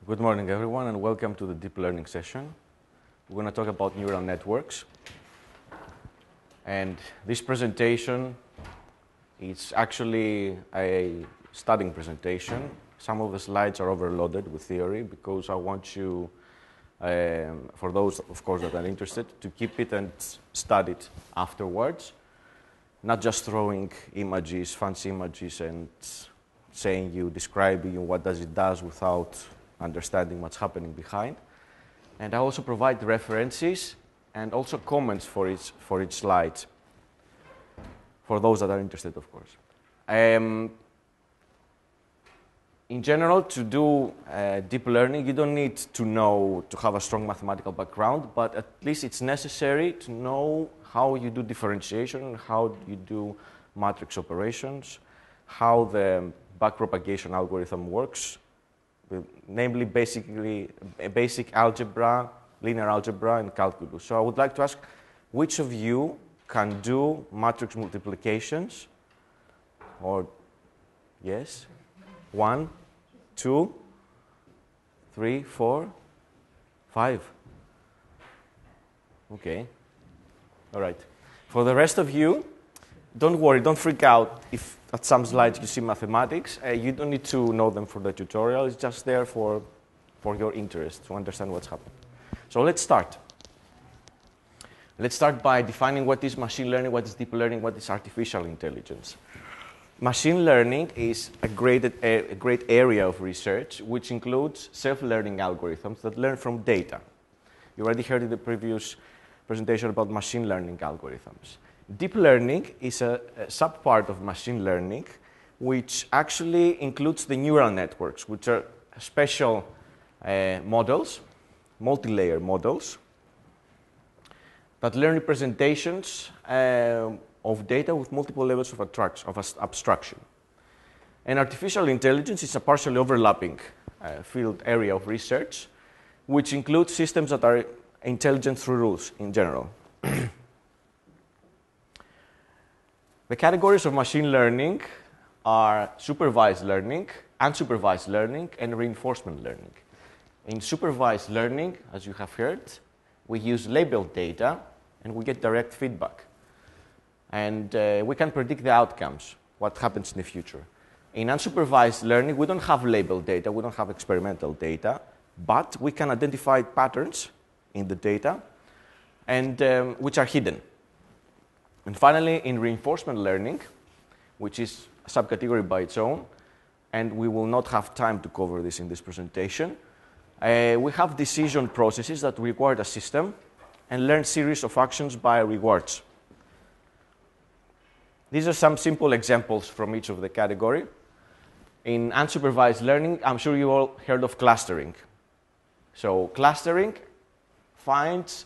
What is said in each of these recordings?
Good morning, everyone, and welcome to the deep learning session. We're going to talk about neural networks. And this presentation is actually a studying presentation. Some of the slides are overloaded with theory because I want you, for those, of course, that are interested, to keep it and study it afterwards, not just throwing images, fancy images, and describing what does it does without understanding what's happening behind. And I also provide references and also comments for each slide, for those that are interested, of course. In general, to do deep learning, you don't need to have a strong mathematical background, but at least it's necessary to know how you do differentiation, how you do matrix operations, how the backpropagation algorithm works, namely basic algebra, linear algebra, and calculus. So I would like to ask, which of you can do matrix multiplications? Or, yes? 1, 2, 3, 4, 5. Okay. All right. For the rest of you, don't worry, don't freak out if at some slides you see mathematics. You don't need to know them for the tutorial. It's just there for your interest, to understand what's happening. So let's start. Let's start by defining what is machine learning, what is deep learning, what is artificial intelligence. Machine learning is a great area of research, which includes self-learning algorithms that learn from data. You already heard in the previous presentation about machine learning algorithms. Deep learning is a subpart of machine learning, which actually includes the neural networks, which are special models, multi-layer models, that learn representations of data with multiple levels of abstraction. And artificial intelligence is a partially overlapping field area of research, which includes systems that are intelligent through rules in general. The categories of machine learning are supervised learning, unsupervised learning, and reinforcement learning. In supervised learning, as you have heard, we use labeled data and we get direct feedback. And we can predict the outcomes, what happens in the future. In unsupervised learning, we don't have labeled data, we don't have experimental data, but we can identify patterns in the data and which are hidden. And finally, in reinforcement learning, which is a subcategory by its own, and we will not have time to cover this in this presentation, we have decision processes that reward a system and learn series of actions by rewards. These are some simple examples from each of the category. In unsupervised learning, I'm sure you all heard of clustering. So clustering finds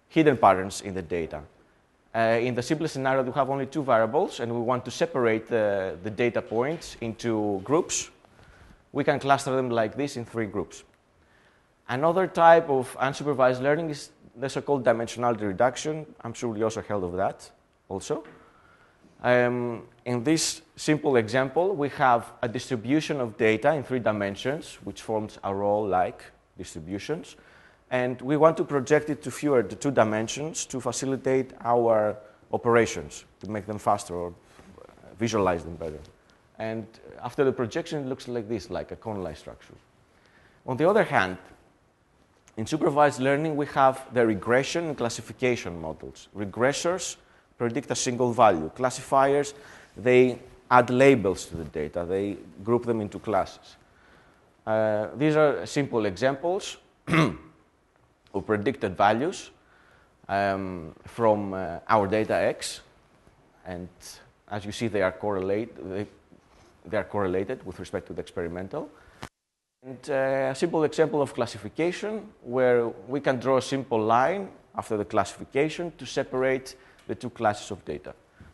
hidden patterns in the data. In the simplest scenario, we have only two variables, and we want to separate the data points into groups. We can cluster them like this in 3 groups. Another type of unsupervised learning is the so-called dimensionality reduction. I'm sure you also heard of that also. In this simple example, we have a distribution of data in 3 dimensions, which forms a row-like distributions. And we want to project it to fewer, the 2 dimensions, to facilitate our operations, to make them faster or visualize them better. And after the projection, it looks like this, like a cone-like structure. On the other hand, in supervised learning, we have the regression and classification models. Regressors predict a single value. Classifiers, they add labels to the data. They group them into classes. These are simple examples of predicted values from our data X, and as you see, they are correlated with respect to the experimental. And a simple example of classification, where we can draw a simple line after the classification to separate the 2 classes of data.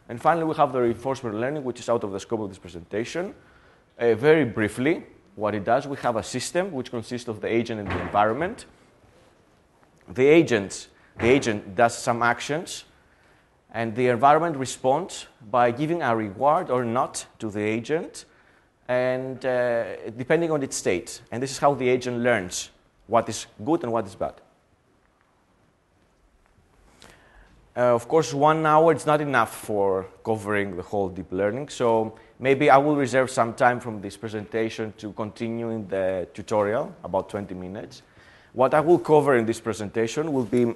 And finally, we have the reinforcement learning, which is out of the scope of this presentation. Very briefly, what it does, we have a system which consists of the agent and the environment. The agent does some actions, and the environment responds by giving a reward or not to the agent and depending on its state. And this is how the agent learns what is good and what is bad. Of course, 1 hour is not enough for covering the whole deep learning, so maybe I will reserve some time from this presentation to continue in the tutorial, about 20 minutes. What I will cover in this presentation will be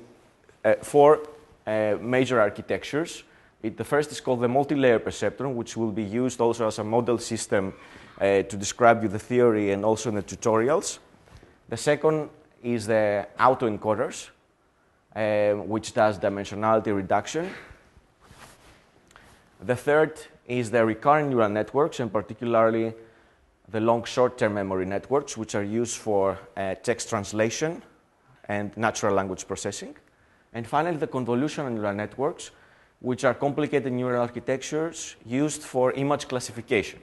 4 major architectures. The first is called the Multi-Layer Perceptron, which will be used also as a model system to describe you the theory and also in the tutorials. The second is the Auto-Encoders, which does dimensionality reduction. The third is the recurrent neural networks, and particularly the long short-term memory networks, which are used for text translation and natural language processing. And finally, the convolutional neural networks, which are complicated neural architectures used for image classification.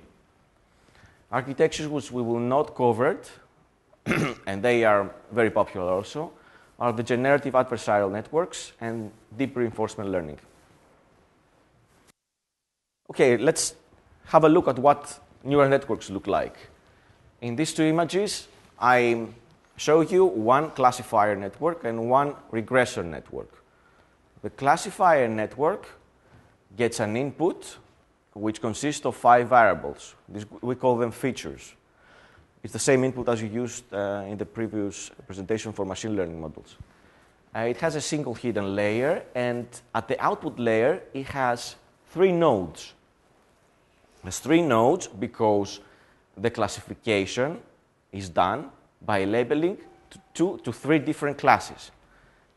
Architectures which we will not cover, and they are very popular also, are the generative adversarial networks and deep reinforcement learning. Okay, let's have a look at what neural networks look like. In these 2 images, I show you 1 classifier network and 1 regression network. The classifier network gets an input which consists of 5 variables. We call them features. It's the same input as you used in the previous presentation for machine learning models. It has a single hidden layer, and at the output layer, it has 3 nodes. It has 3 nodes because the classification is done by labeling 2 to 3 different classes.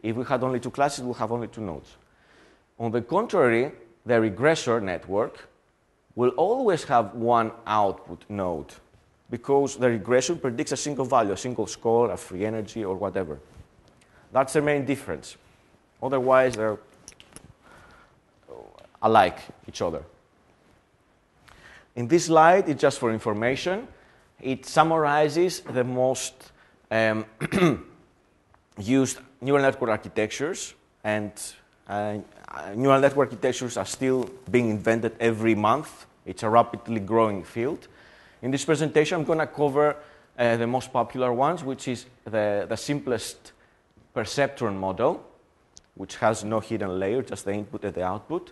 If we had only 2 classes, we'll have only 2 nodes. On the contrary, the regressor network will always have 1 output node because the regression predicts a single value, a single score, a free energy, or whatever. That's the main difference. Otherwise, they're alike each other. In this slide, it's just for information. It summarizes the most used neural network architectures, and neural network architectures are still being invented every month. It's a rapidly growing field. In this presentation, I'm going to cover the most popular ones, which is the simplest perceptron model, which has no hidden layer, just the input and the output.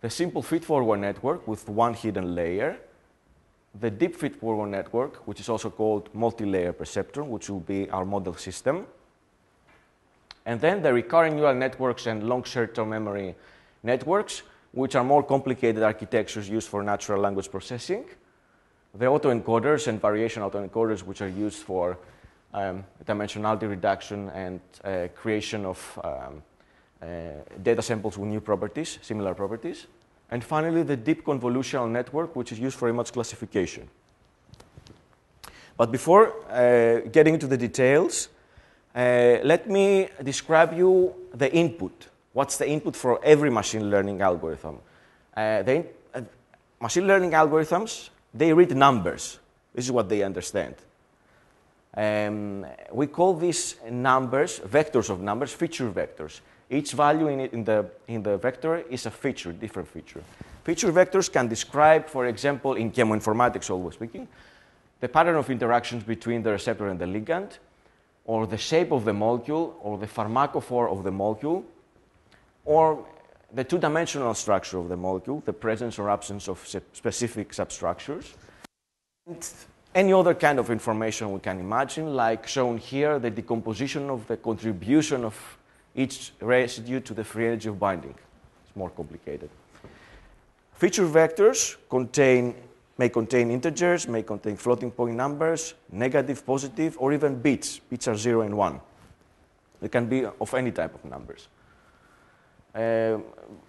The simple feed-forward network with 1 hidden layer. The deep feed-forward network, which is also called Multi-Layer Perceptron, which will be our model system. And then the recurrent neural networks and long short-term memory networks, which are more complicated architectures used for natural language processing. The auto-encoders and variation auto-encoders, which are used for dimensionality reduction and creation of data samples with new properties, similar properties. And finally, the deep convolutional network, which is used for image classification. But before getting into the details, let me describe you the input. What's the input for every machine learning algorithm? Machine learning algorithms, they read numbers. This is what they understand. We call these numbers, vectors of numbers, feature vectors. Each value in the vector is a feature, different feature. Feature vectors can describe, for example, in chemoinformatics, always speaking, the pattern of interactions between the receptor and the ligand, or the shape of the molecule, or the pharmacophore of the molecule, or the 2-dimensional structure of the molecule, the presence or absence of specific substructures, and any other kind of information we can imagine, like shown here, the decomposition of the contribution of each residue to the free energy of binding. It's more complicated. Feature vectors may contain integers, may contain floating point numbers, negative, positive, or even bits. Bits are 0 and 1. They can be of any type of numbers.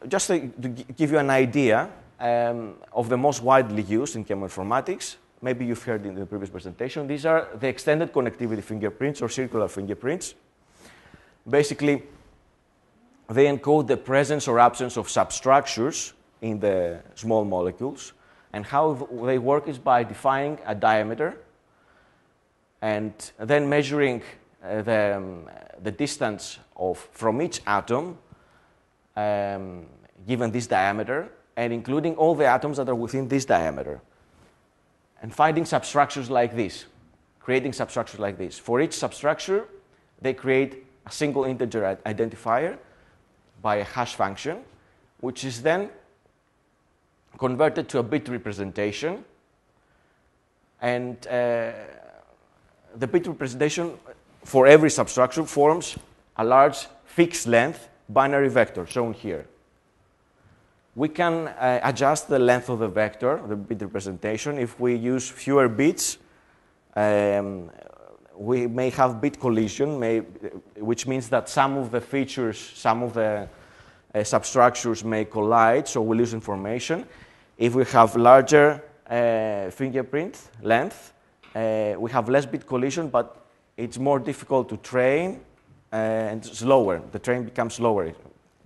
Just to give you an idea of the most widely used in chemoinformatics, maybe you've heard in the previous presentation, these are the extended connectivity fingerprints or circular fingerprints. Basically, they encode the presence or absence of substructures in the small molecules. And how they work is by defining a diameter and then measuring the distance from each atom given this diameter and including all the atoms that are within this diameter. and finding substructures like this, creating substructures like this. For each substructure, they create a single integer identifier by a hash function, which is then converted to a bit representation. And the bit representation for every substructure forms a large fixed length binary vector shown here. We can adjust the length of the vector, the bit representation. If we use fewer bits, we may have bit collision, which means that some of the features, some of the substructures may collide, so we lose information. If we have larger fingerprint length, we have less bit collision, but it's more difficult to train and slower. The train becomes slower,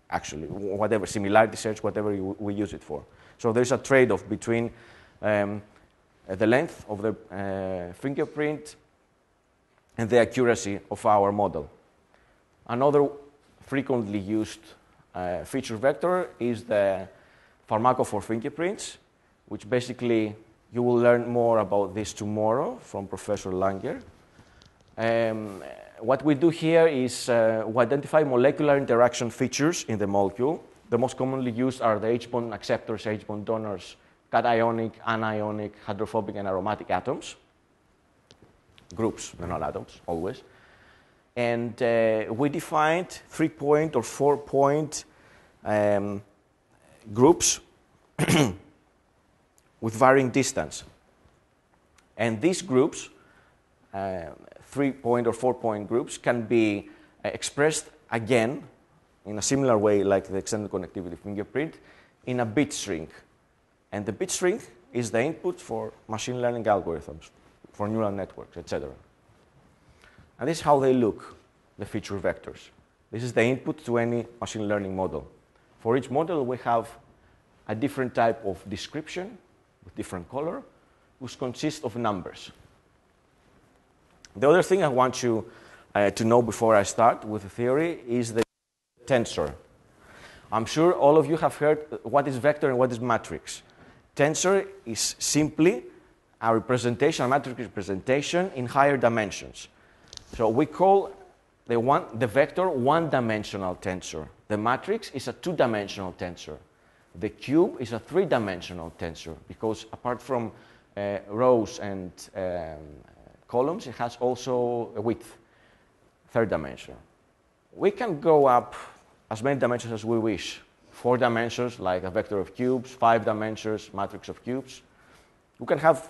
actually, whatever, similarity search, whatever we use it for. So there's a trade-off between the length of the fingerprint and the accuracy of our model. Another frequently used feature vector is the pharmacophore fingerprints, which basically you will learn more about this tomorrow from Professor Langer. What we do here is we identify molecular interaction features in the molecule. The most commonly used are the H-bond acceptors, H-bond donors, cationic, anionic, hydrophobic, and aromatic atoms. Groups, they're not atoms, always. And we defined 3-point or 4-point groups with varying distance. And these groups, 3-point or 4-point groups, can be expressed again in a similar way like the extended connectivity fingerprint in a bit string. And the bit string is the input for machine learning algorithms, for neural networks, etc. And this is how they look, the feature vectors. This is the input to any machine learning model. For each model, we have a different type of description with different color, which consists of numbers. The other thing I want you to know before I start with the theory is the tensor. I'm sure all of you have heard what is vector and what is matrix. Tensor is simply a representation, a matrix representation in higher dimensions. So we call the vector one-dimensional tensor. The matrix is a two-dimensional tensor. The cube is a three-dimensional tensor because apart from rows and columns, it has also a width, third dimension. We can go up as many dimensions as we wish. 4 dimensions, like a vector of cubes, 5 dimensions, matrix of cubes. We can have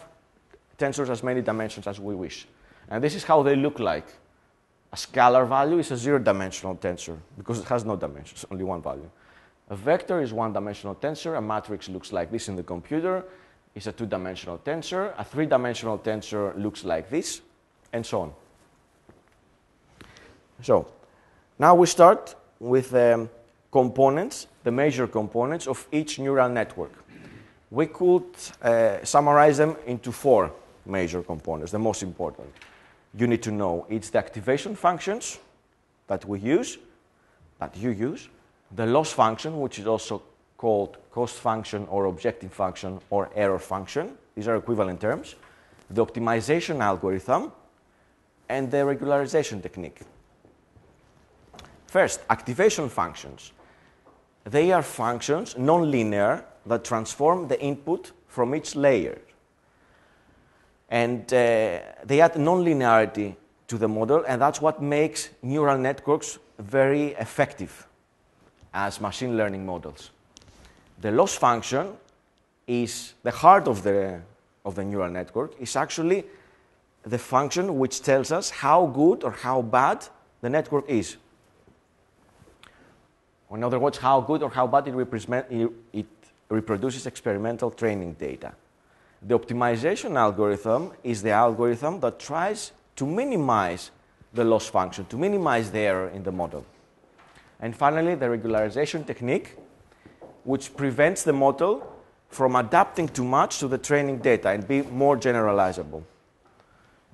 tensors as many dimensions as we wish. And this is how they look like. A scalar value is a 0-dimensional tensor because it has no dimensions, only one value. A vector is 1-dimensional tensor. A matrix looks like this in the computer. It's a 2-dimensional tensor. A 3-dimensional tensor looks like this, and so on. So now we start with the components, the major components of each neural network. We could summarize them into 4 major components, the most important. You need to know it's the activation functions that we use, that you use, the loss function, which is also called cost function or objective function or error function. These are equivalent terms. The optimization algorithm and the regularization technique. First, activation functions. They are functions, non-linear, that transform the input from each layer. And they add non-linearity to the model, and that's what makes neural networks very effective as machine learning models. The loss function is the heart of the neural network. It's actually the function which tells us how good or how bad the network is. In other words, how good or how bad it reproduces experimental training data. The optimization algorithm is the algorithm that tries to minimize the loss function, to minimize the error in the model. And finally, the regularization technique, which prevents the model from adapting too much to the training data and be more generalizable.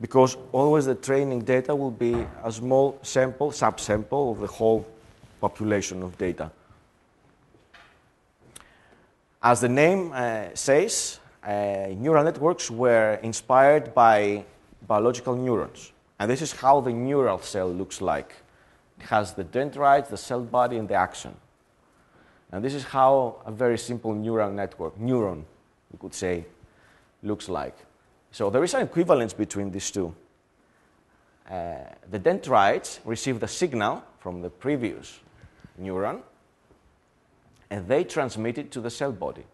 Because always the training data will be a small sample, subsample of the whole population of data. As the name says, neural networks were inspired by biological neurons. And this is how the neural cell looks like. It has the dendrites, the cell body, and the axon. And this is how a very simple neural network, neuron, we could say, looks like. So there is an equivalence between these two. The dendrites receive the signal from the previous neuron, and they transmit it to the cell body.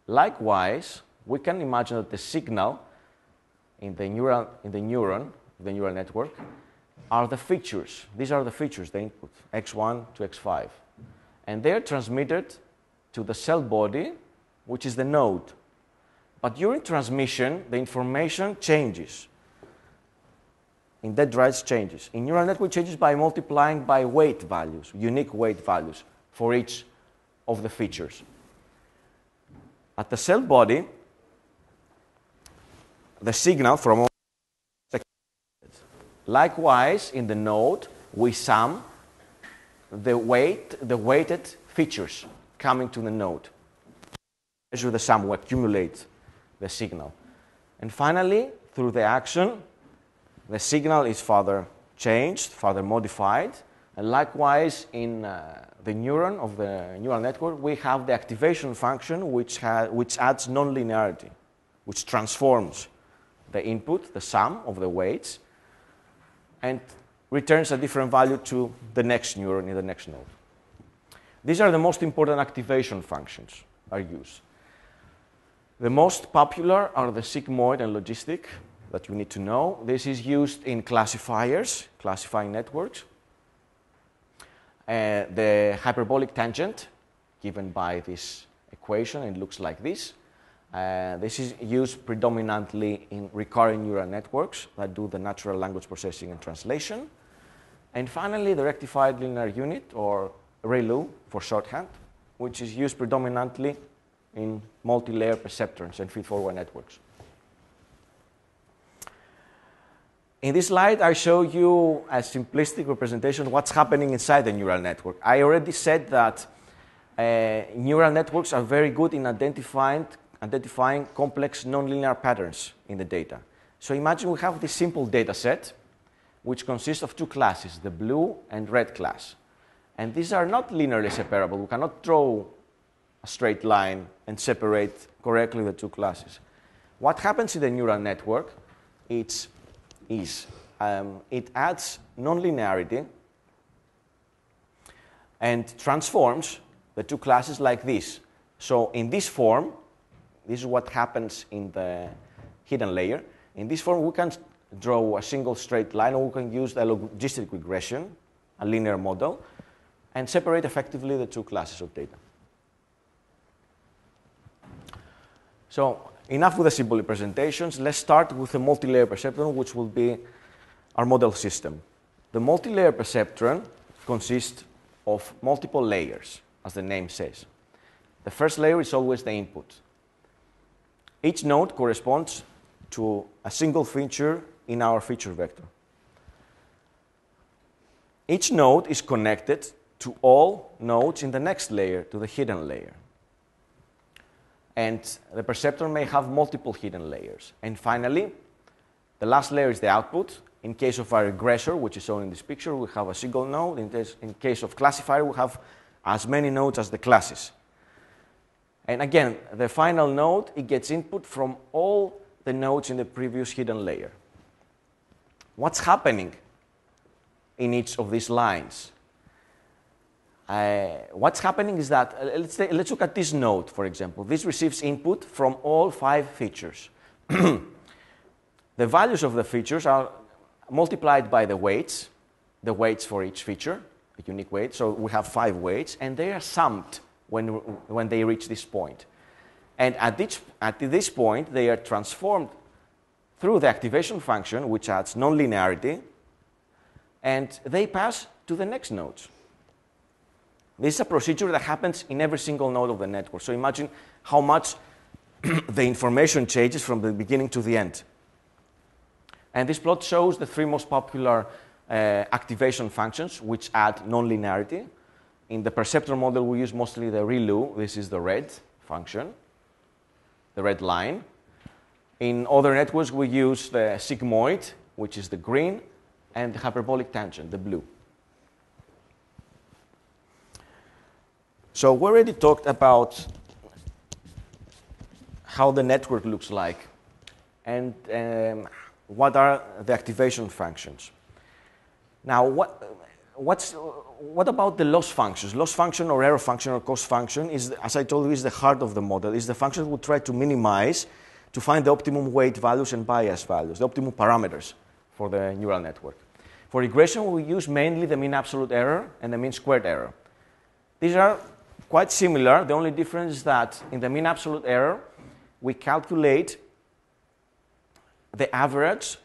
Likewise, we can imagine that the signal in the neuron, the neural network, are the features. These are the features, the input, x1 to x5. And they're transmitted to the cell body, which is the node. But during transmission, the information changes. In dendrites, changes. In neural network, changes by multiplying by weight values, unique weight values for each of the features. At the cell body, the signal from all. Likewise, in the node, we sum the weighted features coming to the node. Measure the sum, we accumulate the signal. And finally, through the action, the signal is further changed, further modified. And likewise, in the neuron of the neural network, we have the activation function which adds nonlinearity, which transforms the input, the sum of the weights, and returns a different value to the next neuron in the next node. These are the most important activation functions are used. The most popular are the sigmoid and logistic that you need to know. This is used in classifiers, classifying networks. The hyperbolic tangent, given by this equation, it looks like this. This is used predominantly in recurrent neural networks that do the natural language processing and translation. And finally, the rectified linear unit, or ReLU for shorthand, which is used predominantly in multi-layer perceptrons and feed-forward networks. In this slide, I show you a simplistic representation of what's happening inside the neural network. I already said that neural networks are very good in identifying complex nonlinear patterns in the data. So imagine we have this simple data set, which consists of two classes, the blue and red class. And these are not linearly separable. We cannot draw a straight line and separate correctly the two classes. What happens in the neural network it adds nonlinearity and transforms the two classes like this. So in this form, this is what happens in the hidden layer. In this form, we can draw a single straight line, or we can use a logistic regression, a linear model, and separate effectively the two classes of data. So enough with the simple representations. Let's start with a multi-layer perceptron, which will be our model system. The multi-layer perceptron consists of multiple layers, as the name says. The first layer is always the input. Each node corresponds to a single feature in our feature vector. Each node is connected to all nodes in the next layer, to the hidden layer. And the perceptron may have multiple hidden layers. And finally, the last layer is the output. In case of our regressor, which is shown in this picture, we have a single node. In case of classifier, we have as many nodes as the classes. And again, the final node, it gets input from all the nodes in the previous hidden layer. What's happening in each of these lines? What's happening is that, let's look at this node, for example. This receives input from all 5 features. The values of the features are multiplied by the weights for each feature, a unique weight. So we have 5 weights, and they are summed when they reach this point. And at this point, they are transformed through the activation function, which adds nonlinearity, and they pass to the next nodes. This is a procedure that happens in every single node of the network. So imagine how much the information changes from the beginning to the end. And this plot shows the 3 most popular activation functions which add nonlinearity. In the perceptron model, we use mostly the ReLU. This is the red function. the red line. In other networks, we use the sigmoid, which is the green, and the hyperbolic tangent, the blue. So we already talked about how the network looks like and what are the activation functions. Now, what about the loss functions? Loss function or error function or cost function is, as I told you, is the heart of the model. Is the function we try to minimize to find the optimum weight values and bias values, the optimum parameters for the neural network. For regression, we use mainly the mean absolute error and the mean squared error. These are quite similar. The only difference is that in the mean absolute error, we calculate the average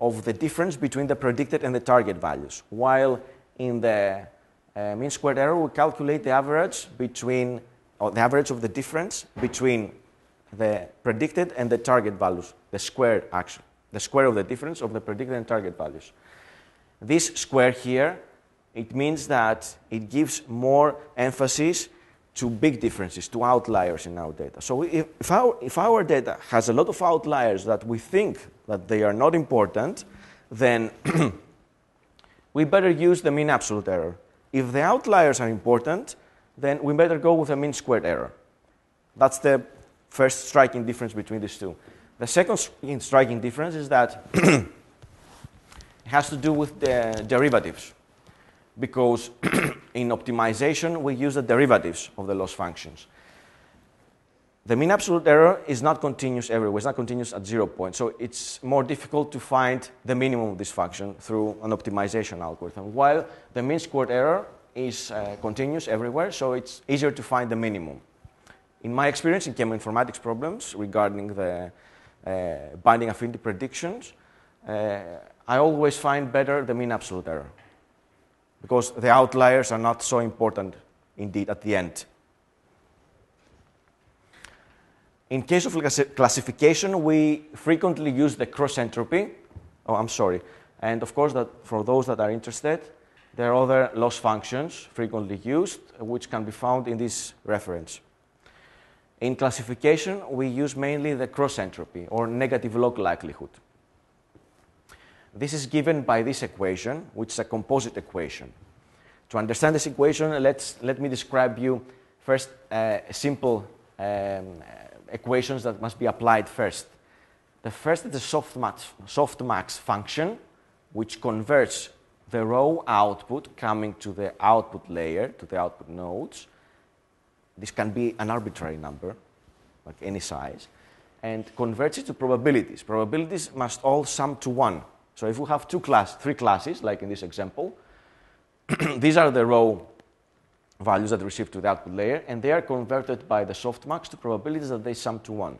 of the difference between the predicted and the target values, while in the mean squared error, we calculate the average between, or the average of the difference between the predicted and the target values, the square actually, the square of the difference of the predicted and target values. This square here, it means that it gives more emphasis to big differences, to outliers in our data. So if our data has a lot of outliers that we think that they are not important, then we better use the mean absolute error. If the outliers are important, then we better go with a mean squared error. That's the first striking difference between these two. The second striking difference is that it has to do with the derivatives, because in optimization, we use the derivatives of the loss functions. The mean absolute error is not continuous everywhere. It's not continuous at 0 point. So it's more difficult to find the minimum of this function through an optimization algorithm, while the mean squared error is continuous everywhere, so it's easier to find the minimum. In my experience in chemoinformatics problems regarding the binding affinity predictions, I always find better the mean absolute error, because the outliers are not so important indeed at the end. In case of classification, we frequently use the cross entropy. Oh, I'm sorry. And of course, that for those that are interested, there are other loss functions frequently used, which can be found in this reference. In classification, we use mainly the cross entropy, or negative log likelihood. This is given by this equation, which is a composite equation. To understand this equation, let me describe you first simple equations that must be applied first. The first is the softmax function, which converts the raw output coming to the output layer, to the output nodes. This can be an arbitrary number, like any size, and converts it to probabilities. Probabilities must all sum to 1. So if we have three classes, like in this example, these are the raw values that receive to the output layer, and they are converted by the softmax to probabilities that they sum to 1.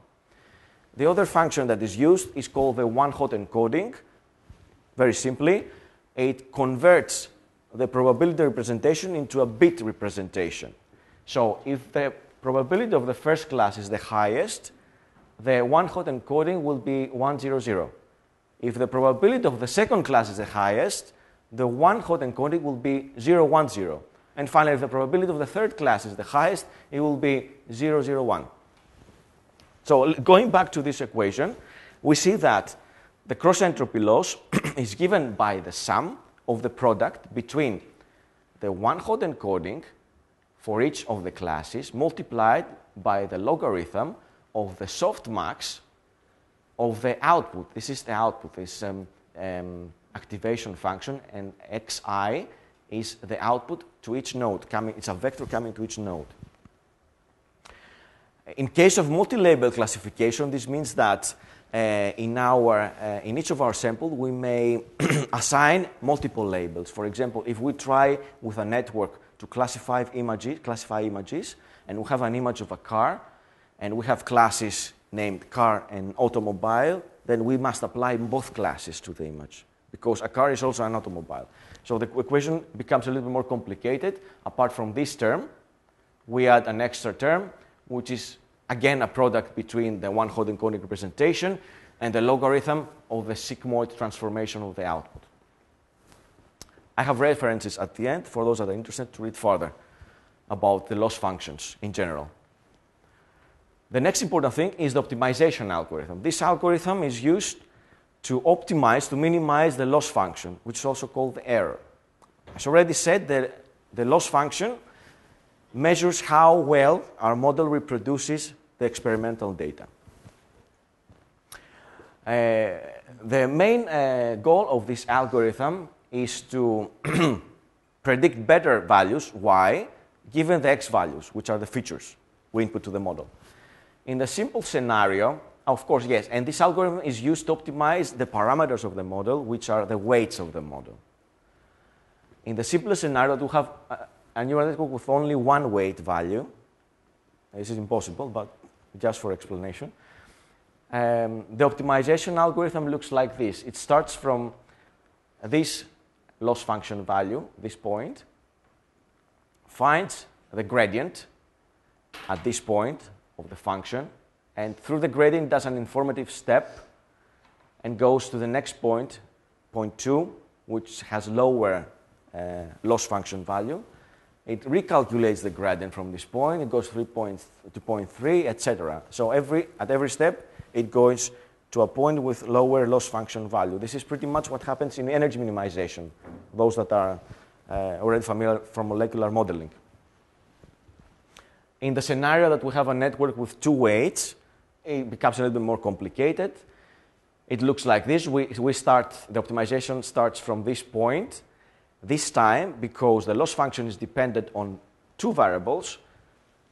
The other function that is used is called the one-hot encoding. Very simply, it converts the probability representation into a bit representation. So if the probability of the first class is the highest, the one-hot encoding will be 1, 0, 0. If the probability of the second class is the highest, the one-hot encoding will be 0, 1, 0. And finally, if the probability of the third class is the highest, it will be 0, 0, 1. So going back to this equation, we see that the cross-entropy loss is given by the sum of the product between the one-hot encoding for each of the classes multiplied by the logarithm of the softmax of the output. This is the output, this activation function, and xi is the output to each node. It's a vector coming to each node. In case of multi-label classification, this means that in each of our samples, we may assign multiple labels. For example, if we try with a network to classify images, and we have an image of a car, and we have classes named car and automobile, then we must apply both classes to the image, because a car is also an automobile. So the equation becomes a little bit more complicated. Apart from this term, we add an extra term, which is, again, a product between the one-hot encoding representation and the logarithm of the sigmoid transformation of the output. I have references at the end for those that are interested to read further about the loss functions in general. The next important thing is the optimization algorithm. This algorithm is used to optimize, to minimize the loss function, which is also called the error. As already said, the loss function measures how well our model reproduces the experimental data. The main goal of this algorithm is to predict better values, y, given the x values, which are the features we input to the model. In the simple scenario, of course, yes, and this algorithm is used to optimize the parameters of the model, which are the weights of the model. In the simplest scenario, to have a neural network with only one weight value, this is impossible, but just for explanation, the optimization algorithm looks like this. It starts from this loss function value, this point, finds the gradient at this point of the function, and through the gradient does an informative step and goes to the next point, point 2, which has lower loss function value. It recalculates the gradient from this point, it goes to point 3, etc. So at every step, it goes to a point with lower loss function value. This is pretty much what happens in energy minimization, those that are already familiar from molecular modeling. In the scenario that we have a network with two weights, it becomes a little bit more complicated. It looks like this. The optimization starts from this point. This time, because the loss function is dependent on two variables,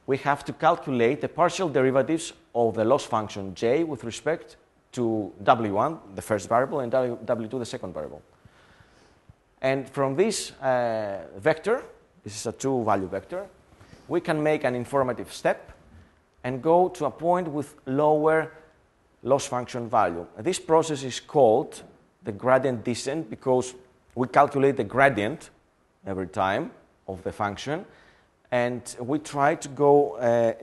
we have to calculate the partial derivatives of the loss function j with respect to w1, the first variable, and w2, the second variable. And from this vector, this is a two-value vector, we can make an informative step and go to a point with lower loss function value. This process is called the gradient descent because we calculate the gradient every time of the function, and we try to go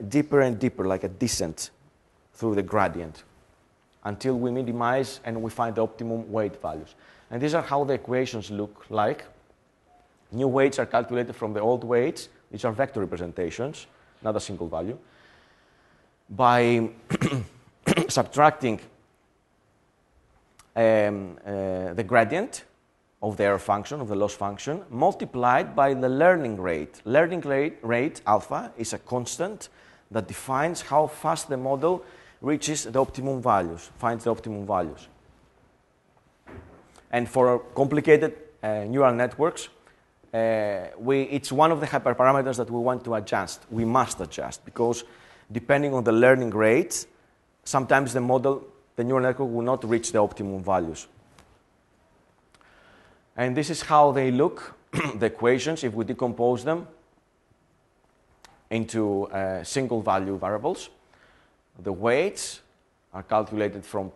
deeper and deeper, like a descent through the gradient, until we minimize and we find the optimum weight values. And these are how the equations look like. New weights are calculated from the old weights. These are vector representations, not a single value. By subtracting the gradient of the error function, of the loss function, multiplied by the learning rate. Learning rate, alpha, is a constant that defines how fast the model reaches the optimum values, finds the optimum values. And for complicated neural networks, it's one of the hyperparameters that we want to adjust. We must adjust, because depending on the learning rate, sometimes the neural network will not reach the optimum values. And this is how they look, the equations, if we decompose them into single value variables. The weights are calculated from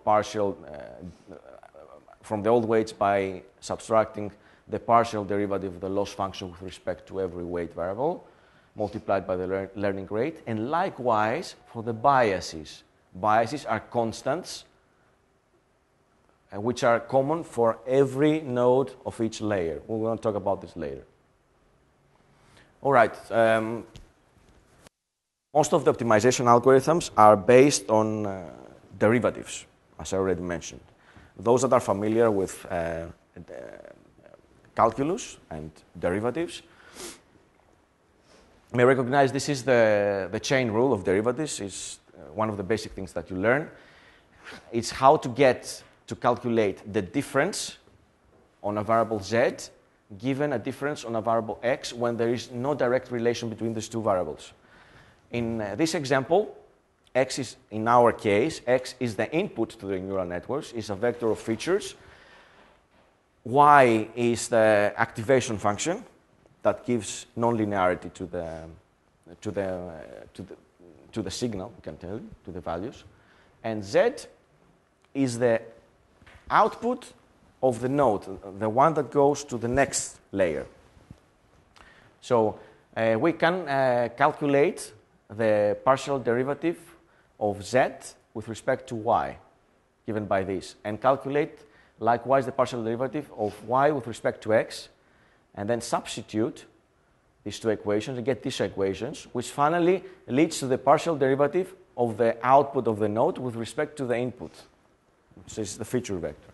the old weights by subtracting the partial derivative of the loss function with respect to every weight variable, multiplied by the learning rate. And likewise for the biases. Biases are constants, which are common for every node of each layer. We're going to talk about this later. All right. Most of the optimization algorithms are based on derivatives, as I already mentioned. Those that are familiar with calculus and derivatives may recognize this is the chain rule of derivatives. It's one of the basic things that you learn. It's how to get to calculate the difference on a variable z given a difference on a variable x when there is no direct relation between these two variables. In this example, x is, in our case, x is the input to the neural networks, is a vector of features. Y is the activation function that gives nonlinearity to the signal, we can tell, to the values. And z is the output of the node, the one that goes to the next layer. So we can calculate the partial derivative of z with respect to y, given by this, and calculate likewise the partial derivative of y with respect to x, and then substitute these two equations and get these equations, which finally leads to the partial derivative of the output of the node with respect to the input, which is the feature vector.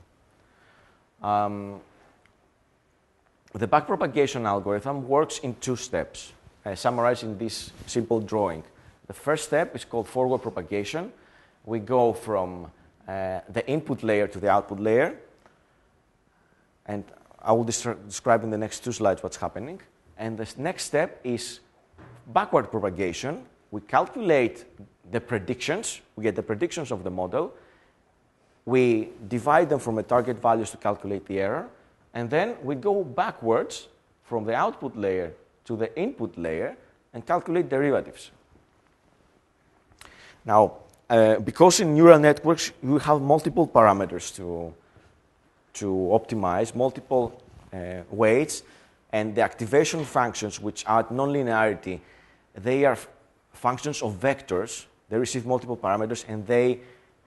The backpropagation algorithm works in 2 steps, summarized in this simple drawing. The first step is called forward propagation. We go from the input layer to the output layer, and I will describe in the next 2 slides what's happening. And the next step is backward propagation. We calculate the predictions. We get the predictions of the model. We divide them from the target values to calculate the error. And then we go backwards from the output layer to the input layer and calculate derivatives. Now, because in neural networks you have multiple parameters to optimize, multiple weights, and the activation functions, which add nonlinearity, they are functions of vectors. They receive multiple parameters, and they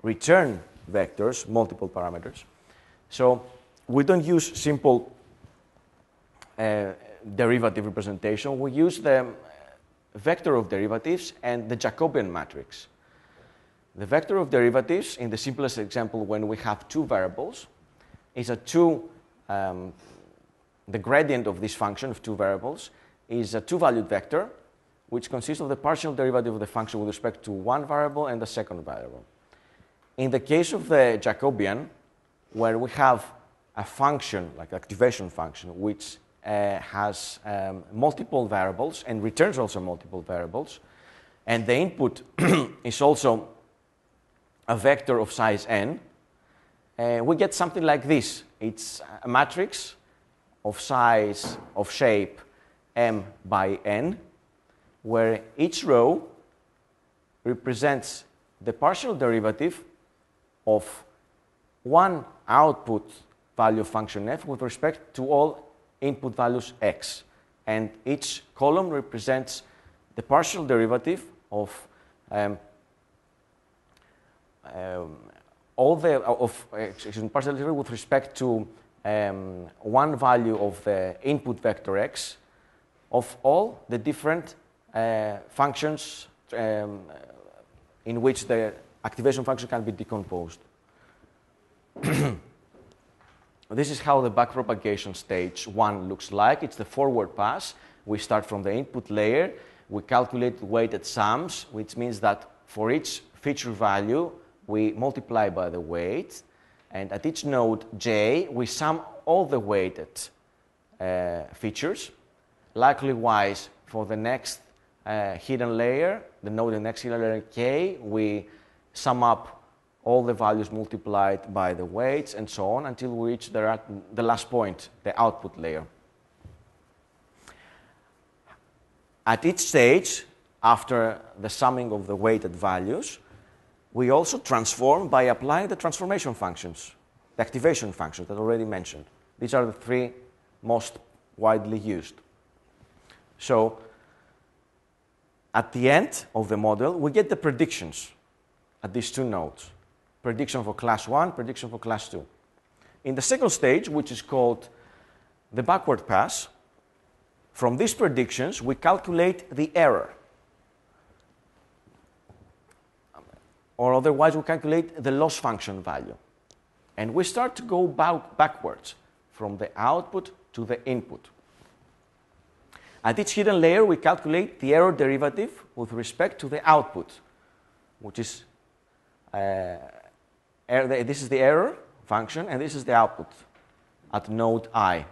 return vectors, multiple parameters. So we don't use simple derivative representation. We use the vector of derivatives and the Jacobian matrix. The vector of derivatives, in the simplest example, when we have 2 variables, is the gradient of this function of 2 variables is a 2-valued vector, which consists of the partial derivative of the function with respect to 1 variable and the second variable. In the case of the Jacobian, where we have a function, like activation function, which has multiple variables and returns also multiple variables, and the input is also a vector of size n, we get something like this. It's a matrix of size, of shape m by n, where each row represents the partial derivative of one output value of function f with respect to all input values x. And each column represents the partial derivative of partial derivative with respect to one value of the input vector x of all the different functions in which the activation function can be decomposed. This is how the backpropagation stage 1 looks like. It's the forward pass. We start from the input layer. We calculate weighted sums, which means that for each feature value, we multiply by the weight. And at each node j, we sum all the weighted features. Likewise, for the next hidden layer, the node in the next hidden layer k, we sum up all the values multiplied by the weights and so on until we reach the last point, the output layer. At each stage, after the summing of the weighted values, we also transform by applying the transformation functions, the activation functions that I already mentioned. These are the 3 most widely used. So, at the end of the model, we get the predictions at these 2 nodes. Prediction for class 1, prediction for class 2. In the second stage, which is called the backward pass, from these predictions, we calculate the error. Or otherwise, we calculate the loss function value. And we start to go backwards from the output to the input. At each hidden layer, we calculate the error derivative with respect to the output, which is this is the error function, and this is the output at node I.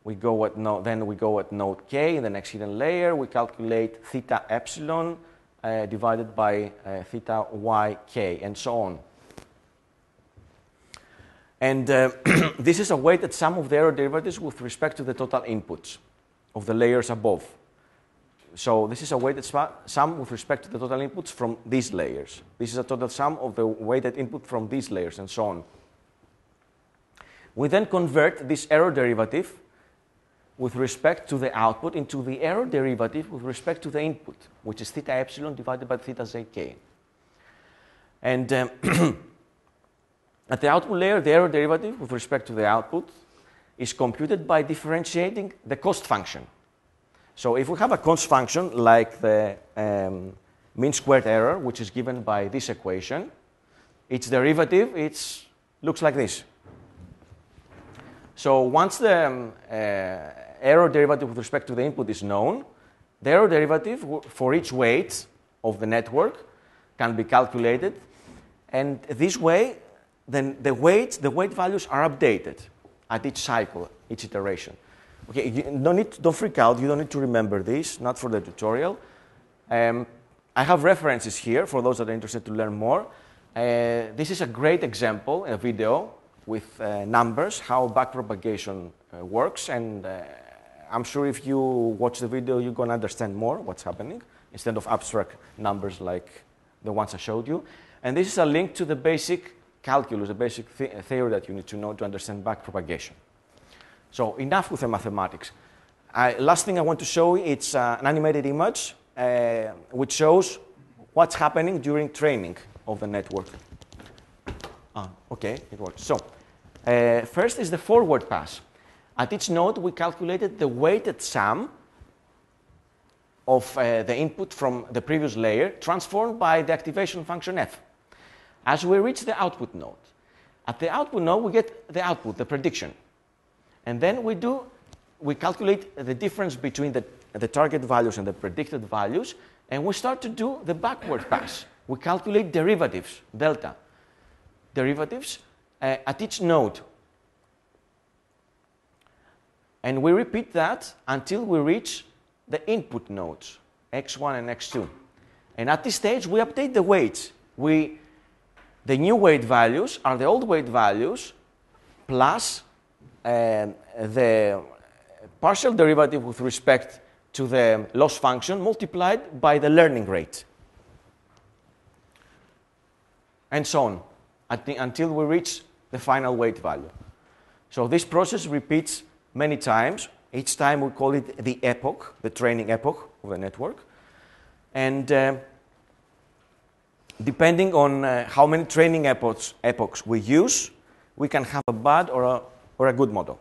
Then we go at node k in the next hidden layer. We calculate theta epsilon divided by theta yk, and so on. And this is a weighted sum of the error derivatives with respect to the total inputs of the layers above. So this is a weighted sum with respect to the total inputs from these layers. This is a total sum of the weighted input from these layers, and so on. We then convert this error derivative with respect to the output into the error derivative with respect to the input, which is theta epsilon divided by theta zk. And at the output layer, the error derivative with respect to the output is computed by differentiating the cost function. So if we have a cost function like the mean squared error, which is given by this equation. Its derivative looks like this. So once the error derivative with respect to the input is known, the error derivative for each weight of the network can be calculated, and this way, then the weight values are updated at each cycle, each iteration. Okay, you don't freak out. You don't need to remember this, not for the tutorial. I have references here for those that are interested to learn more. This is a great example, a video with numbers, how backpropagation works, and I'm sure if you watch the video, you're going to understand more what's happening, instead of abstract numbers like the ones I showed you. And this is a link to the basic calculus, the basic theory that you need to know to understand backpropagation. So enough with the mathematics. Last thing I want to show you, it's an animated image which shows what's happening during training of the network. Okay, it works. So first is the forward pass. At each node, we calculated the weighted sum of the input from the previous layer transformed by the activation function f. As we reach the output node, at the output node, we get the output, the prediction. And then we calculate the difference between the target values and the predicted values, and we start to do the backward pass. We calculate derivatives, delta, derivatives at each node. And we repeat that until we reach the input nodes, x1 and x2. And at this stage, we update the weights. The new weight values are the old weight values plus the partial derivative with respect to the loss function multiplied by the learning rate. And so on, until we reach the final weight value. So this process repeats many times. Each time we call it the epoch, the training epoch of the network. And depending on how many training epochs we use, we can have a bad or a good model.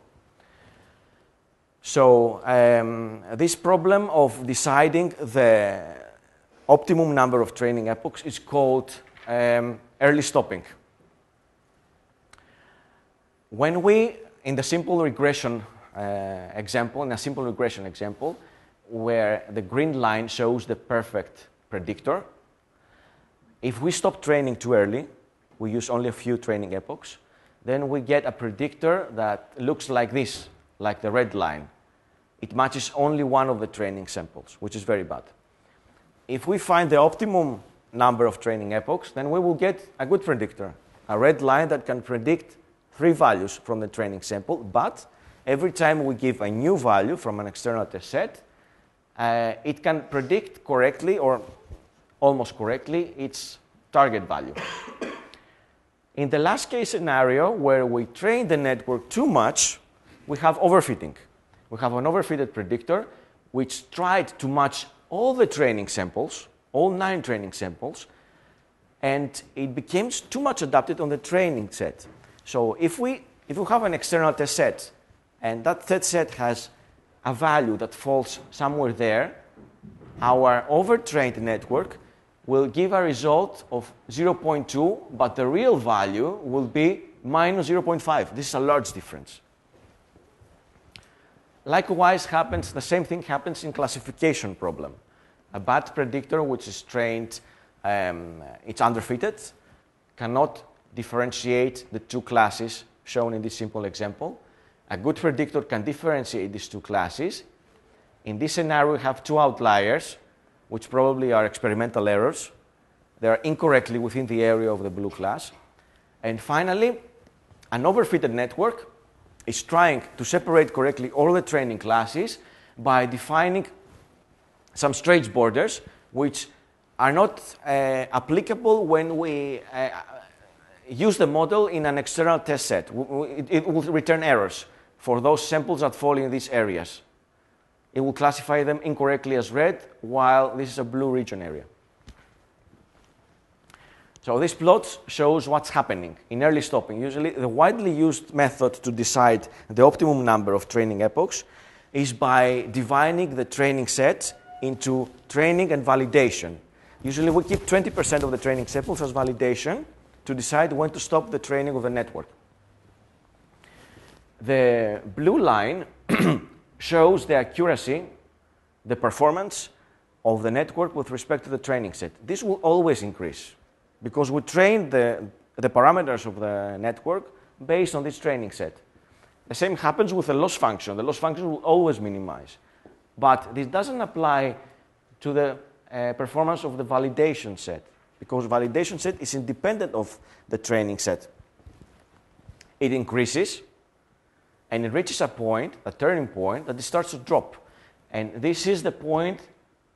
So this problem of deciding the optimum number of training epochs is called early stopping. When we, in the simple regression example, where the green line shows the perfect predictor, if we stop training too early, we use only a few training epochs, then we get a predictor that looks like this, like the red line. It matches only one of the training samples, which is very bad. If we find the optimum number of training epochs, then we will get a good predictor, a red line that can predict 3 values from the training sample, but every time we give a new value from an external test set, it can predict correctly or almost correctly its target value. In the last case scenario, where we train the network too much, we have overfitting. We have an overfitted predictor which tried to match all the training samples, all 9 training samples, and it became too much adapted on the training set. So if we have an external test set, and that test set has a value that falls somewhere there, our overtrained network will give a result of 0.2, but the real value will be minus 0.5. This is a large difference. Likewise, the same thing happens in classification problem. A bad predictor which is trained, it's underfitted, cannot differentiate the 2 classes shown in this simple example. A good predictor can differentiate these 2 classes. In this scenario, we have 2 outliers, which probably are experimental errors. They are incorrectly within the area of the blue class. And finally, an overfitted network is trying to separate correctly all the training classes by defining some strange borders, which are not applicable when we use the model in an external test set. It will return errors for those samples that fall in these areas. It will classify them incorrectly as red, while this is a blue region area. So this plot shows what's happening in early stopping. Usually the widely used method to decide the optimum number of training epochs is by dividing the training set into training and validation. Usually we keep 20% of the training samples as validation to decide when to stop the training of the network. The blue line shows the accuracy, the performance of the network with respect to the training set. This will always increase because we train the parameters of the network based on this training set. The same happens with the loss function. The loss function will always minimize. But this doesn't apply to the performance of the validation set, because validation set is independent of the training set. It increases, and it reaches a point, a turning point, that it starts to drop. And this is the point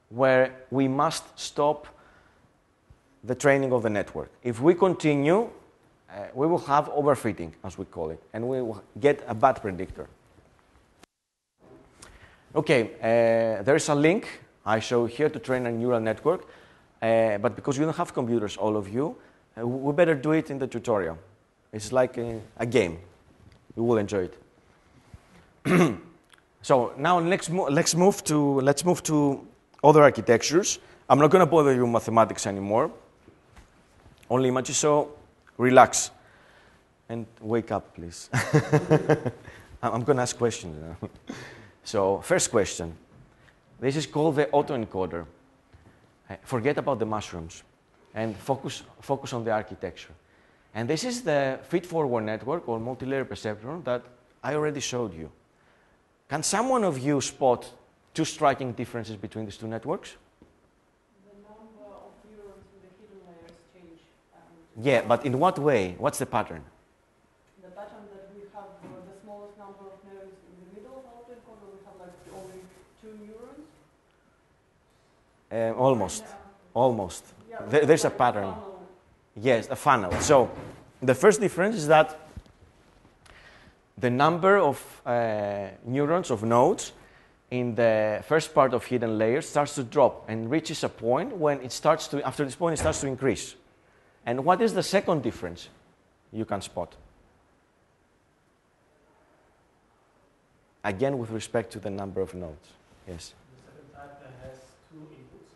where we must stop the training of the network. If we continue, we will have overfitting, as we call it, and we will get a bad predictor. Okay, there is a link I show here to train a neural network, but because you don't have computers, all of you, we better do it in the tutorial. It's like a game. You will enjoy it. So now let's move to other architectures. I'm not going to bother you with mathematics anymore. Only images, so relax and wake up, please. I'm going to ask questions now. So first question. This is called the auto-encoder. Forget about the mushrooms and focus on the architecture. And this is the feed-forward network or multi-layer perceptron that I already showed you. Can someone of you spot two striking differences between these two networks? The number of neurons in the hidden layers change. Yeah, but in what way? What's the pattern? The pattern that we have the smallest number of neurons in the middle of auto-encoder, we have like only 2 neurons. Almost. Almost. Yeah, There's a like pattern. A funnel. Yes, a funnel. So the first difference is that the number of neurons, of nodes, in the first part of hidden layers starts to drop and reaches a point when it starts to, after this point, it starts to increase. And what is the second difference you can spot? Again, with respect to the number of nodes. Yes? The second time has 2 inputs,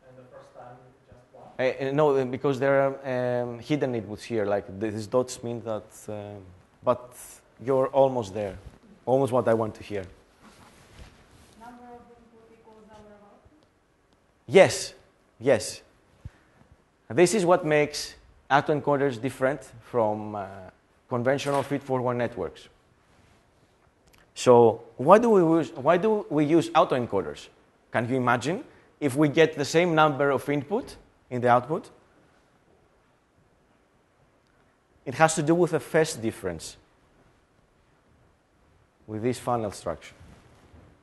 and the first time just 1? No, because there are hidden inputs here, like these dots mean that, but you're almost there, almost what I want to hear. Number of input equals number of output? Yes, yes. This is what makes auto-encoders different from conventional feed-forward networks. So why do we use auto-encoders? Can you imagine if we get the same number of input in the output? It has to do with a phase difference with this funnel structure.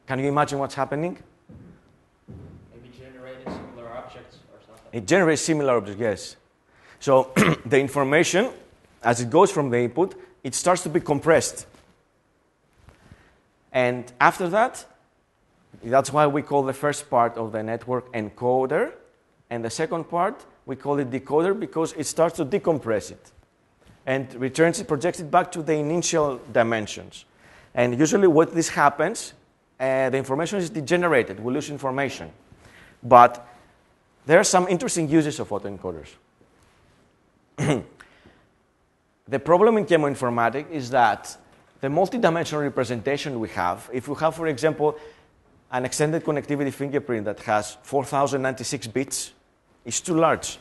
Can you imagine what's happening? Maybe generating similar objects or something. It generates similar objects, yes. So the information, as it goes from the input, it starts to be compressed. And after that, that's why we call the first part of the network encoder, and the second part, we call it decoder because it starts to decompress it and returns it, projects it back to the initial dimensions. And usually what this happens, the information is degenerated, we lose information. But there are some interesting uses of autoencoders. The problem in chemoinformatics is that the multidimensional representation we have, if we have, for example, an extended connectivity fingerprint that has 4096 bits, it's too large.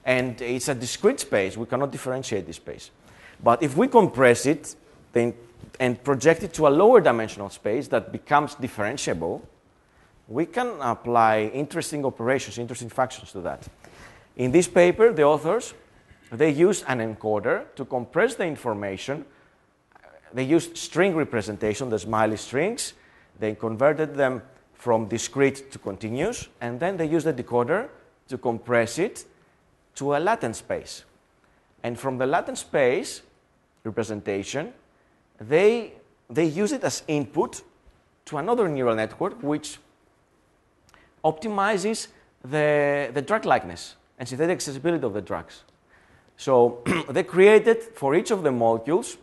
And it's a discrete space, we cannot differentiate this space. But if we compress it and project it to a lower dimensional space that becomes differentiable, we can apply interesting operations, interesting functions to that. In this paper, the authors, they used an encoder to compress the information. They used string representation, the smiley strings. They converted them from discrete to continuous, and then they used the decoder to compress it to a latent space. And from the latent space representation, they use it as input to another neural network which optimizes the drug likeness and synthetic accessibility of the drugs. So they created for each of the molecules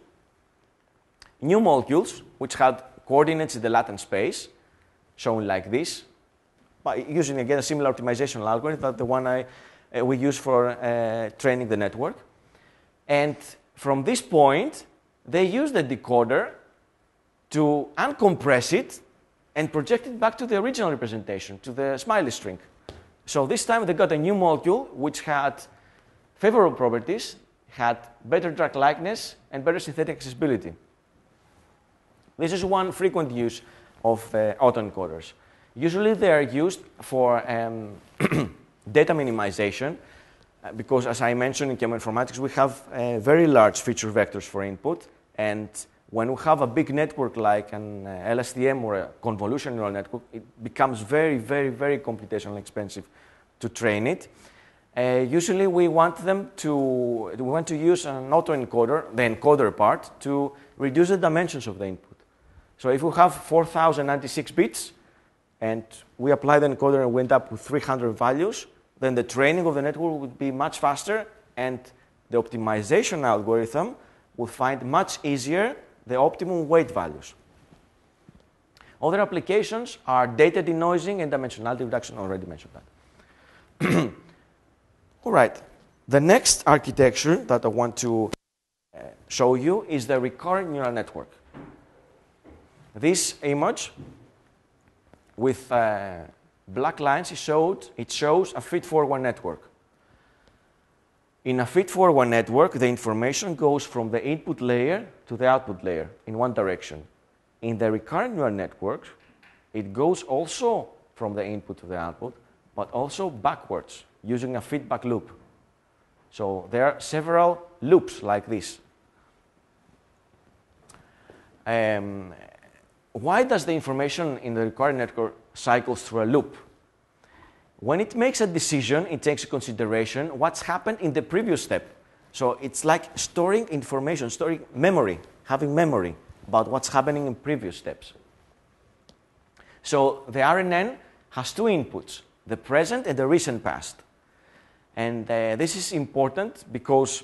new molecules which had coordinates in the latent space, shown like this. by using, again, a similar optimizational algorithm that the one we use for training the network. And from this point, they use the decoder to uncompress it and project it back to the original representation, to the smiley string. So this time they got a new molecule which had favorable properties, had better drug likeness, and better synthetic accessibility. This is one frequent use of autoencoders. Usually they are used for data minimization because, as I mentioned, in chemoinformatics we have very large feature vectors for input, and when we have a big network like an LSTM or a convolution neural network, it becomes very, very, very computationally expensive to train it. Usually we want to use an autoencoder, the encoder part, to reduce the dimensions of the input. So if we have 4096 bits and we apply the encoder and we end up with 300 values, then the training of the network would be much faster and the optimization algorithm will find much easier the optimum weight values. Other applications are data denoising and dimensionality reduction. Already mentioned that. All right. The next architecture that I want to show you is the recurrent neural network. This image with black lines, it shows a feed-forward network. In a feed-forward network, the information goes from the input layer to the output layer in one direction. In the recurrent neural network, it goes also from the input to the output, but also backwards, using a feedback loop. So there are several loops like this. Why does the information in the recurrent network cycles through a loop? When it makes a decision, it takes into consideration what's happened in the previous step. So it's like storing information, storing memory, having memory about what's happening in previous steps. So the RNN has two inputs, the present and the recent past. And this is important because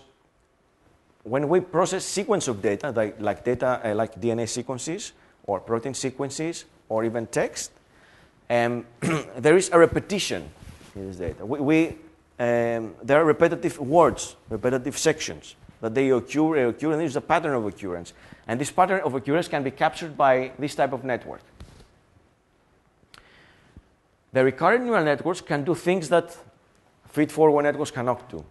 when we process sequence of data, like DNA sequences or protein sequences or even text, there is a repetition in this data. There are repetitive words, repetitive sections that they occur, and there's a pattern of occurrence. And this pattern of occurrence can be captured by this type of network. The recurrent neural networks can do things that feed-forward networks cannot do.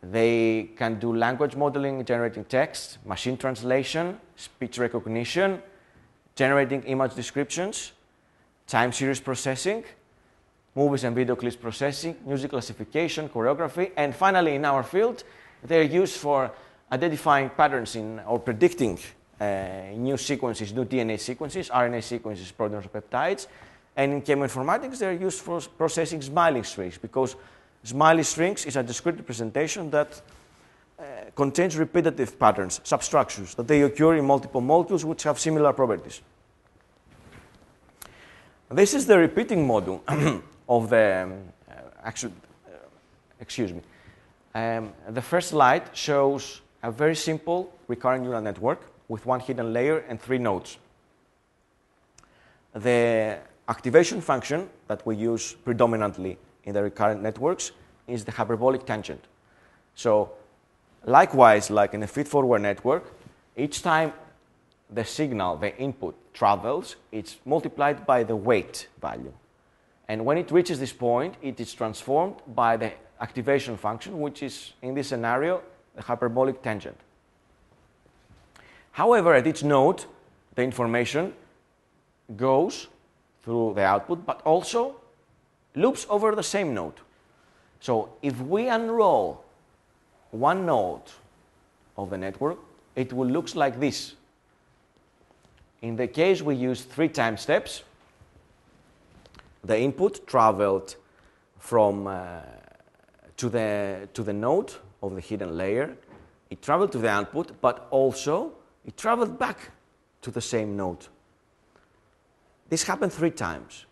They can do language modeling, generating text, machine translation, speech recognition, generating image descriptions, time series processing, movies and video clips processing, music classification, choreography, and finally, in our field, they're used for identifying patterns or predicting new sequences, new DNA sequences, RNA sequences, proteins, or peptides. And in chemoinformatics, they're used for processing smiley strings because smiley strings is a discrete representation that contains repetitive patterns, substructures, that they occur in multiple molecules which have similar properties. This is the repeating model of the, the first slide shows a very simple recurrent neural network with one hidden layer and 3 nodes. The activation function that we use predominantly in the recurrent networks is the hyperbolic tangent. So likewise, like in a feed-forward network, each time the signal, the input, travels, it's multiplied by the weight value. And when it reaches this point, it is transformed by the activation function, which is, in this scenario, the hyperbolic tangent. However, at each node, the information goes through the output, but also loops over the same node. So if we unroll one node of the network, it will look like this. In the case we use 3 time steps, the input traveled from to the node of the hidden layer. It traveled to the output, but also it traveled back to the same node. This happened 3 times.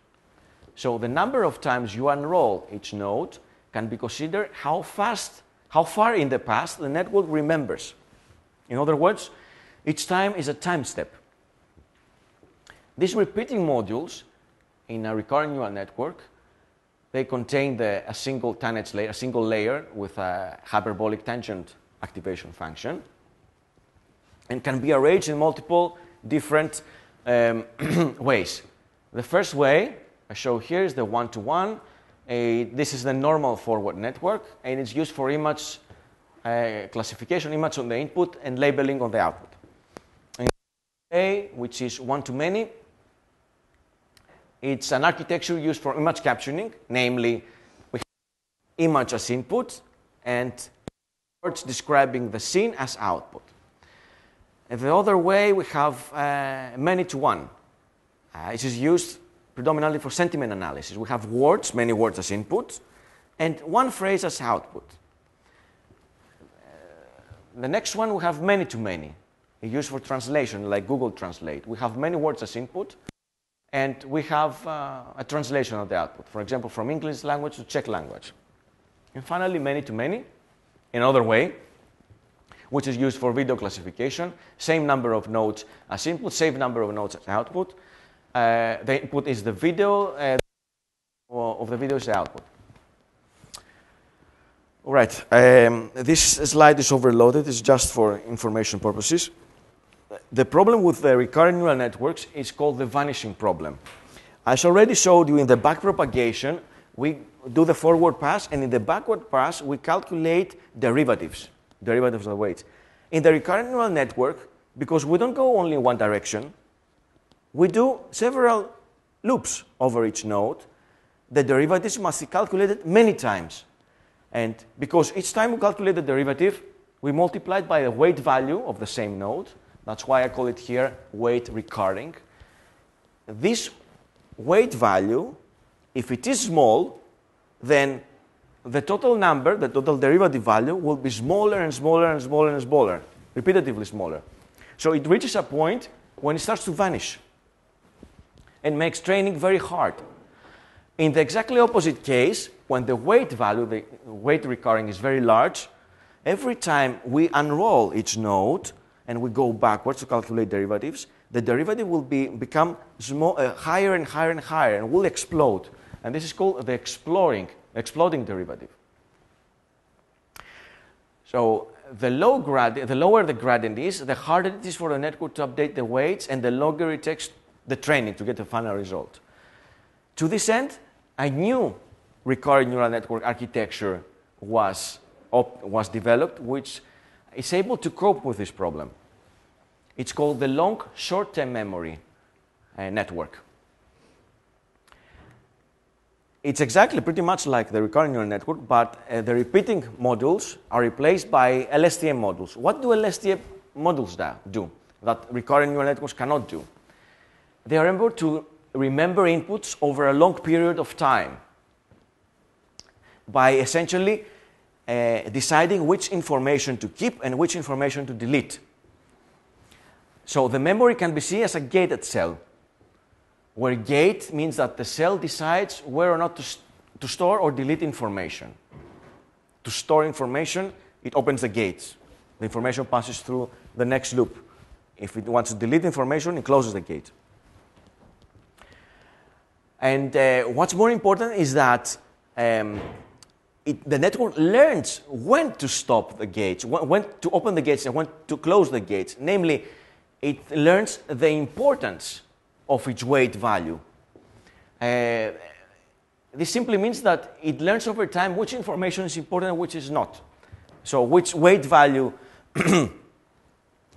So the number of times you unroll each node can be considered how far in the past the network remembers. In other words, each time is a time step. These repeating modules in a recurrent neural network They contain a single tangent layer, a single layer with a hyperbolic tangent activation function, and can be arranged in multiple different ways. The first way I show here is the one-to-one. This is the normal forward network, and it's used for image classification, image on the input, and labeling on the output. And A, which is one-to-many, it's an architecture used for image captioning, namely, we have image as input and words describing the scene as output. And the other way, we have many-to-one. It is used predominantly for sentiment analysis. We have words, many words as input, and one phrase as output. The next one, we have many-to-many. It's used for translation, like Google Translate. We have many words as input, and we have a translation of the output. For example, from English language to Czech language. And finally, many-to-many, another way, which is used for video classification. Same number of nodes as input, same number of nodes as output. The input is the video, of the video is the output. All right, this slide is overloaded. It's just for information purposes. The problem with the recurrent neural networks is called the vanishing problem. As already showed you in the back propagation, we do the forward pass, and in the backward pass, we calculate derivatives of the weights. In the recurrent neural network, because we don't go only in one direction, we do several loops over each node. The derivatives must be calculated many times. And because each time we calculate the derivative, we multiply it by the weight value of the same node. That's why I call it here weight recurring. This weight value, if it is small, then the total number, the total derivative value, will be smaller and smaller and smaller and smaller, repetitively smaller. So it reaches a point when it starts to vanish and makes training very hard. In the exactly opposite case, when the weight value, the weight recurring, is very large, every time we unroll each node and we go backwards to calculate derivatives, the derivative will become higher and higher and higher and will explode. And this is called the exploding derivative. So the lower the gradient is, the harder it is for the network to update the weights, and the longer it takes the training to get the final result. To this end, a new recurrent neural network architecture was developed, which is able to cope with this problem. It's called the long short-term memory network. It's exactly pretty much like the recurrent neural network, but the repeating modules are replaced by LSTM modules. What do LSTM modules do that recurrent neural networks cannot do? They are able to remember inputs over a long period of time by essentially deciding which information to keep and which information to delete. So the memory can be seen as a gated cell, where gate means that the cell decides where or not to store or delete information. To store information, it opens the gates. The information passes through the next loop. If it wants to delete information, it closes the gate. And what's more important is that the network learns when to stop the gates, when to open the gates and when to close the gates. Namely, it learns the importance of its weight value. This simply means that it learns over time which information is important and which is not. So which weight value to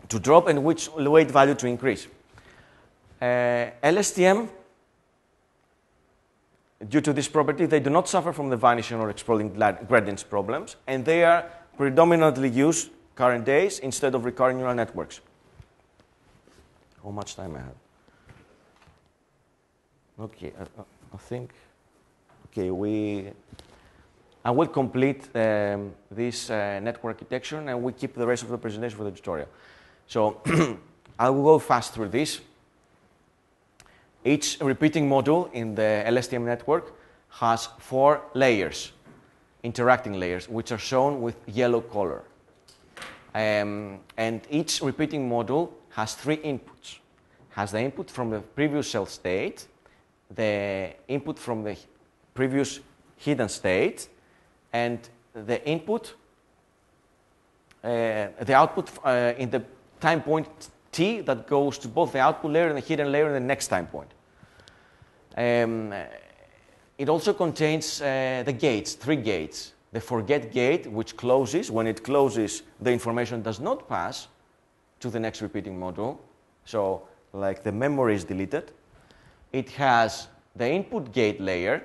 drop and which weight value to increase. LSTM, due to this property, they do not suffer from the vanishing or exploding gradients problems, and they are predominantly used current days instead of recurrent neural networks. How much time I have? Okay, I think. Okay, I will complete this network architecture, and we keep the rest of the presentation for the tutorial. So I will go fast through this. Each repeating module in the LSTM network has 4 layers, interacting layers, which are shown with yellow color. And each repeating module has 3 inputs. Has the input from the previous cell state, the input from the previous hidden state, and the input, the output in the time point t that goes to both the output layer and the hidden layer in the next time point. It also contains the gates, 3 gates. The forget gate, which closes. When it closes, the information does not pass to the next repeating module. So, like the memory is deleted. It has the input gate layer,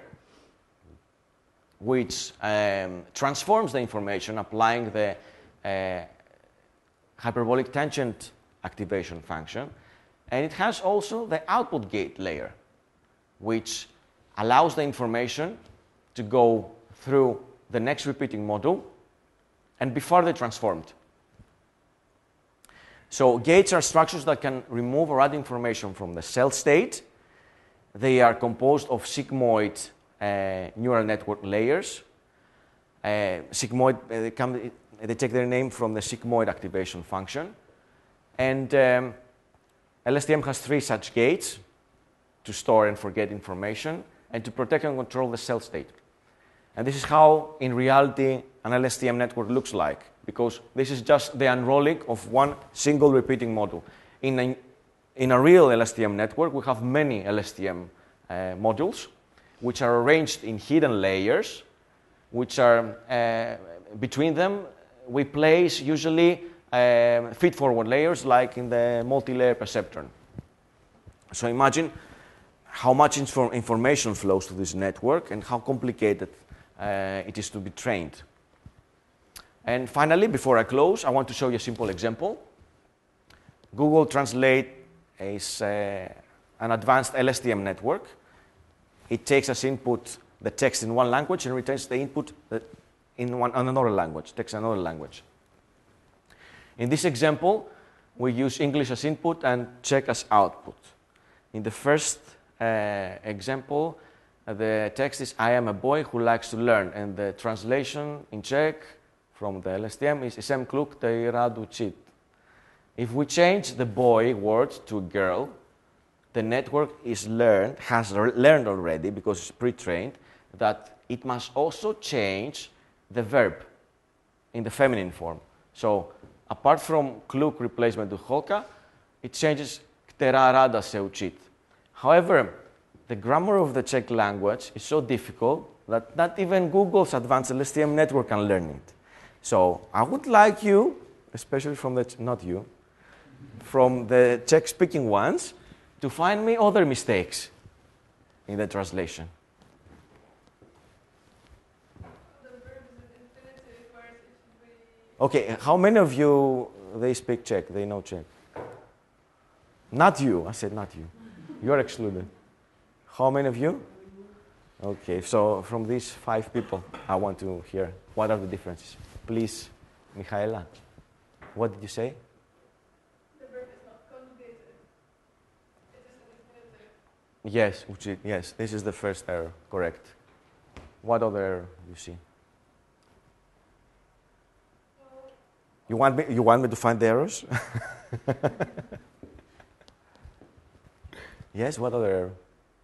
which transforms the information applying the hyperbolic tangent activation function. And it has also the output gate layer, which allows the information to go through the next repeating module and be further transformed. So gates are structures that can remove or add information from the cell state. They are composed of sigmoid neural network layers. Sigmoid, they take their name from the sigmoid activation function. And LSTM has 3 such gates to store and forget information and to protect and control the cell state. And this is how, in reality, an LSTM network looks like, because this is just the unrolling of one single repeating module. In a real LSTM network, we have many LSTM modules, which are arranged in hidden layers, which are, between them, we place usually feed-forward layers, like in the multi-layer perceptron. So imagine how much information flows to this network and how complicated it is to be trained. And finally, before I close, I want to show you a simple example. Google Translate is an advanced LSTM network. It takes as input the text in one language and returns the input in another language, takes another language. In this example, we use English as input and Czech as output. In the first example, the text is, I am a boy who likes to learn, and the translation in Czech from the LSTM is Jsem kluk, který rád učit. If we change the boy word to a girl, the network has learned already, because it's pre-trained, that it must also change the verb in the feminine form. So, apart from kluk replacement to holka, it changes která ráda se učit. However, the grammar of the Czech language is so difficult that not even Google's advanced LSTM network can learn it. So I would like you, especially from the, not you, from the Czech-speaking ones, to find me other mistakes in the translation. The verb is in infinitive, whereas it should be... Okay, how many of you, they speak Czech, they know Czech? Not you, I said not you. You're excluded. How many of you? Okay, so from these 5 people, I want to hear what are the differences. Please, Michaela, what did you say? The verb is not conjugated. It is in infinitive. Yes, učit, yes, this is the first error, correct. What other error do you see? You want me to find the errors? Yes, what other error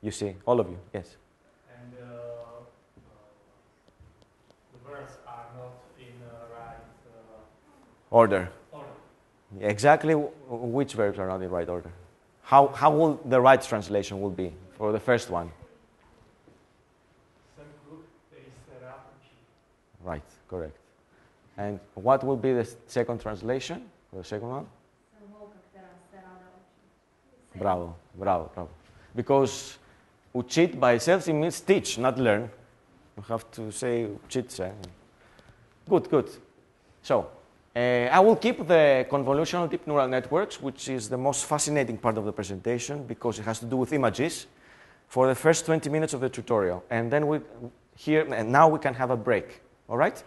you see? All of you, yes. And the verbs are not in the right Order. order. Exactly which verbs are not in right order? How will the right translation will be for the first one? Jsem kluk, který se rád učí. Right, correct. And what will be the second translation? The second one? Bravo, bravo, bravo. Because učit by itself, it means teach, not learn. You have to say učit. Good, good. So, I will keep the convolutional deep neural networks, which is the most fascinating part of the presentation because it has to do with images, for the first 20 minutes of the tutorial. And then now we can have a break. All right?